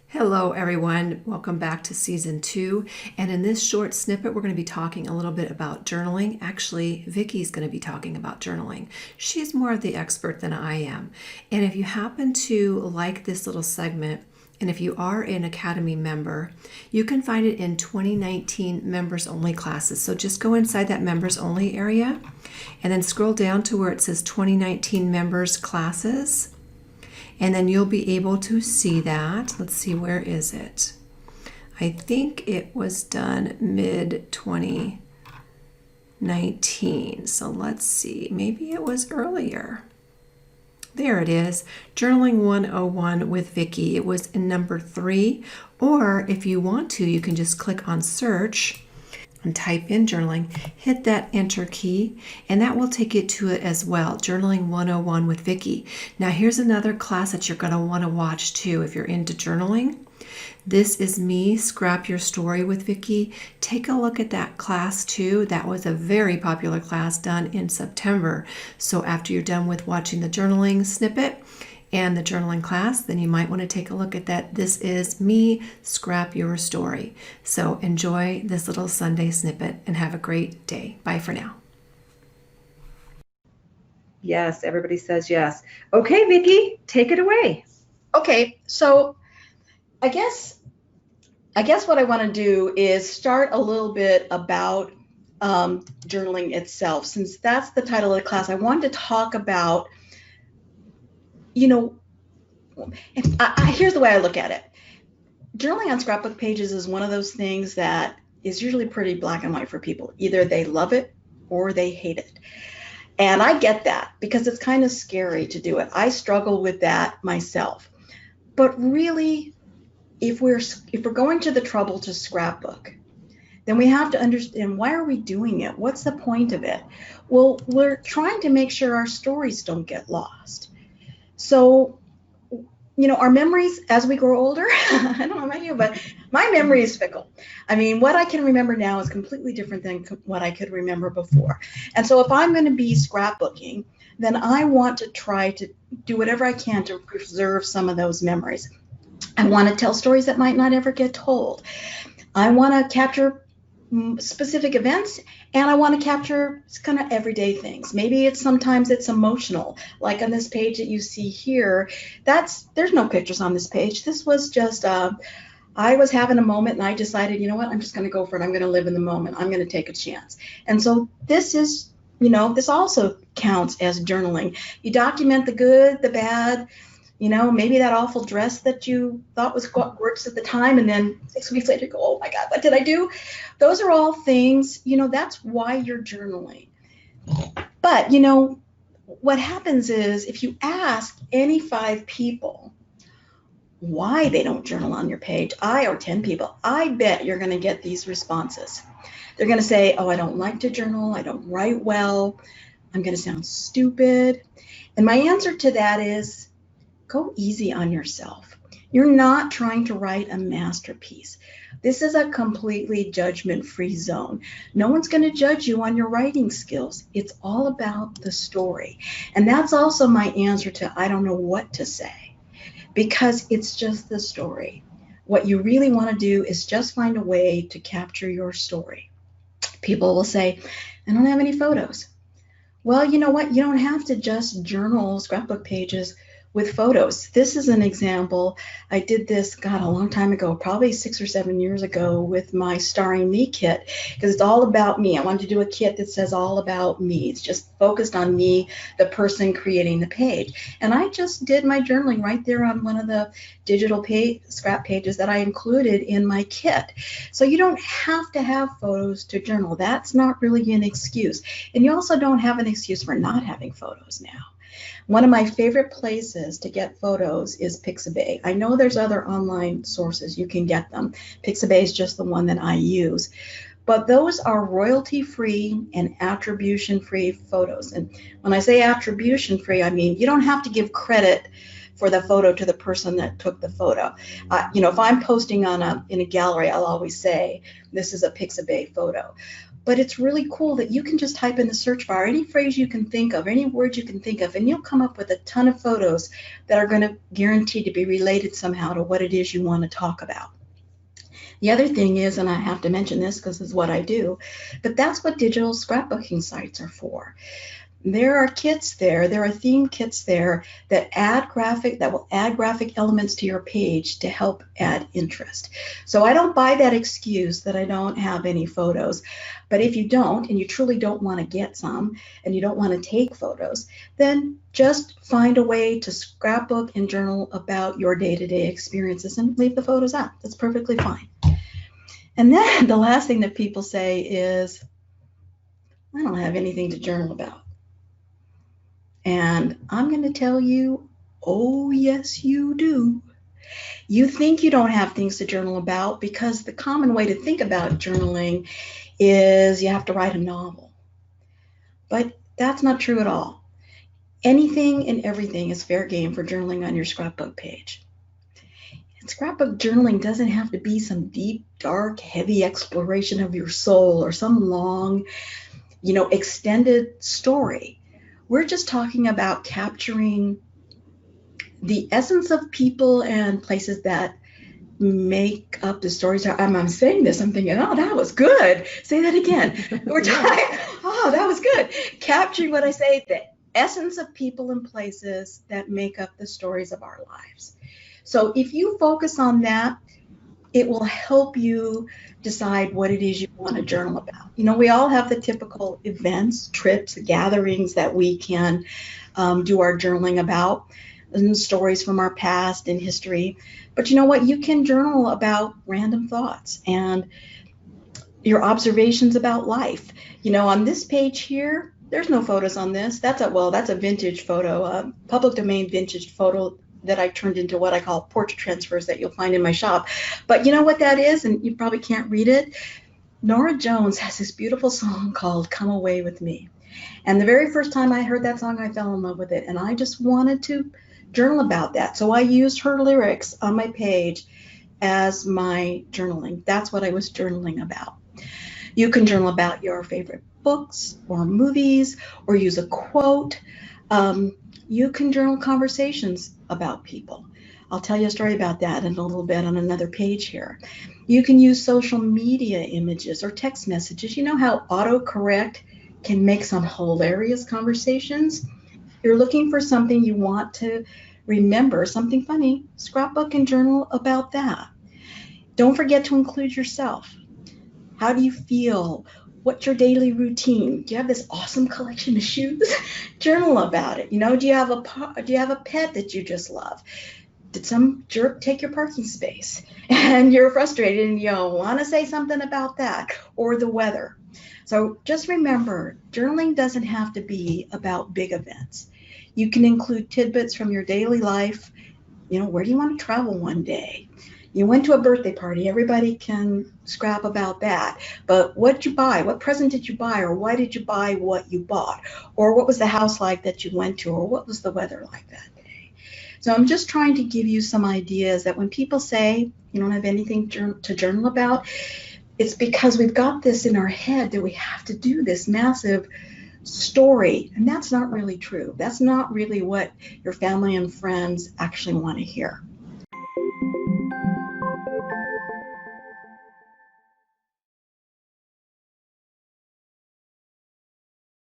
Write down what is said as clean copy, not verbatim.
Hello everyone, welcome back to season 2, and in this short snippet we're going to be talking a little bit about journaling. Actually, Vicky's going to be talking about journaling. She's more of the expert than I am. And if you happen to like this little segment, and if you are an Academy member, you can find it in 2019 members only classes. So just go inside that members only area and then scroll down to where it says 2019 members classes. And then you'll be able to see that. Let's see, where is it? I think it was done mid 2019. So let's see, maybe it was earlier. There it is, Journaling 101 with Vicky. It was in number 3. Or if you want to, you can just click on search and type in journaling, hit that enter key, and that will take you to it as well, Journaling 101 with Vicky. Now here's another class that you're going to want to watch too if you're into journaling. This is me, Scrap Your Story with Vicky. Take a look at that class too. That was a very popular class done in September. So after you're done with watching the journaling snippet and the journaling class, then you might want to take a look at that. This is me, Scrap Your Story. So enjoy this little Sunday snippet and have a great day. Bye for now. Yes, everybody says yes. Okay, Vicki, take it away. Okay, so I guess what I want to do is start a little bit about journaling itself. Since that's the title of the class, I wanted to talk about, here's the way I look at it. Journaling on scrapbook pages is one of those things that is usually pretty black and white for people. Either they love it or they hate it. And I get that because it's kind of scary to do it. I struggle with that myself. But really, if we're going to the trouble to scrapbook, then we have to understand, why are we doing it? What's the point of it? Well, we're trying to make sure our stories don't get lost. So, our memories as we grow older, I don't know about you, but my memory is fickle. I mean, what I can remember now is completely different than what I could remember before. And so if I'm going to be scrapbooking, then I want to try to do whatever I can to preserve some of those memories. I want to tell stories that might not ever get told. I want to capture specific events, and I want to capture kind of everyday things. Maybe sometimes it's emotional, like on this page that you see here. There's no pictures on this page. This was just I was having a moment and I decided, you know what, I'm just going to go for it. I'm going to live in the moment. I'm going to take a chance. And so this is, this also counts as journaling. You document the good, the bad, maybe that awful dress that you thought was gorgeous at the time, and then 6 weeks later you go, oh my God, what did I do? Those are all things, that's why you're journaling. But, what happens is if you ask any 5 people why they don't journal on your page, or 10 people, I bet you're going to get these responses. They're going to say, oh, I don't like to journal. I don't write well. I'm going to sound stupid. And my answer to that is, go easy on yourself. You're not trying to write a masterpiece. This is a completely judgment-free zone. No one's going to judge you on your writing skills. It's all about the story. And that's also my answer to I don't know what to say, because it's just the story. What you really want to do is just find a way to capture your story. People will say, I don't have any photos. Well, you know what? You don't have to just journal scrapbook pages with photos. This is an example. I did this, a long time ago, probably 6 or 7 years ago, with my Starring Me kit, because it's all about me. I wanted to do a kit that says all about me. It's just focused on me, the person creating the page. And I just did my journaling right there on one of the digital scrap pages that I included in my kit. So you don't have to have photos to journal. That's not really an excuse. And you also don't have an excuse for not having photos now. One of my favorite places to get photos is Pixabay. I know there's other online sources you can get them. Pixabay is just the one that I use. But those are royalty-free and attribution-free photos. And when I say attribution-free, I mean you don't have to give credit for the photo to the person that took the photo. If I'm posting in a gallery, I'll always say, this is a Pixabay photo. But it's really cool that you can just type in the search bar any phrase you can think of, any word you can think of, and you'll come up with a ton of photos that are going to guarantee to be related somehow to what it is you want to talk about. The other thing is, and I have to mention this because it's what I do, but that's what digital scrapbooking sites are for. There are kits there are theme kits there that will add graphic elements to your page to help add interest. So I don't buy that excuse that I don't have any photos. But if you don't, and you truly don't want to get some, and you don't want to take photos, then just find a way to scrapbook and journal about your day-to-day experiences and leave the photos out. That's perfectly fine. And then the last thing that people say is, I don't have anything to journal about. And I'm going to tell you, oh, yes, you do. You think you don't have things to journal about because the common way to think about journaling is you have to write a novel. But that's not true at all. Anything and everything is fair game for journaling on your scrapbook page. And scrapbook journaling doesn't have to be some deep, dark, heavy exploration of your soul or some long, extended story. We're just talking about capturing the essence of people and places that make up the stories. I'm saying this, I'm thinking, oh, that was good. Say that again. We're talking, oh, that was good. Capturing what I say, the essence of people and places that make up the stories of our lives. So if you focus on that, it will help you decide what it is you want to journal about. We all have the typical events, trips, gatherings that we can do our journaling about, and stories from our past and history. But you know what? You can journal about random thoughts and your observations about life. On this page here, there's no photos on this. That's a vintage photo, a public domain vintage photo that I turned into what I call portrait transfers that you'll find in my shop. But you know what that is, and you probably can't read it? Nora Jones has this beautiful song called Come Away With Me. And the very first time I heard that song, I fell in love with it. And I just wanted to journal about that. So I used her lyrics on my page as my journaling. That's what I was journaling about. You can journal about your favorite books or movies or use a quote. You can journal conversations about people. I'll tell you a story about that in a little bit on another page here. You can use social media images or text messages. You know how autocorrect can make some hilarious conversations? You're looking for something you want to remember, something funny, scrapbook and journal about that. Don't forget to include yourself. How do you feel? What's your daily routine? Do you have this awesome collection of shoes? Journal about it. Do you have a pet that you just love? Did some jerk take your parking space and you're frustrated and you want to say something about that, or the weather? So just remember, journaling doesn't have to be about big events. You can include tidbits from your daily life. Where do you want to travel one day? You went to a birthday party. Everybody can scrap about that. But what did you buy? What present did you buy? Or why did you buy what you bought? Or what was the house like that you went to? Or what was the weather like that day? So I'm just trying to give you some ideas that when people say you don't have anything to journal about, it's because we've got this in our head that we have to do this massive story. And that's not really true. That's not really what your family and friends actually want to hear.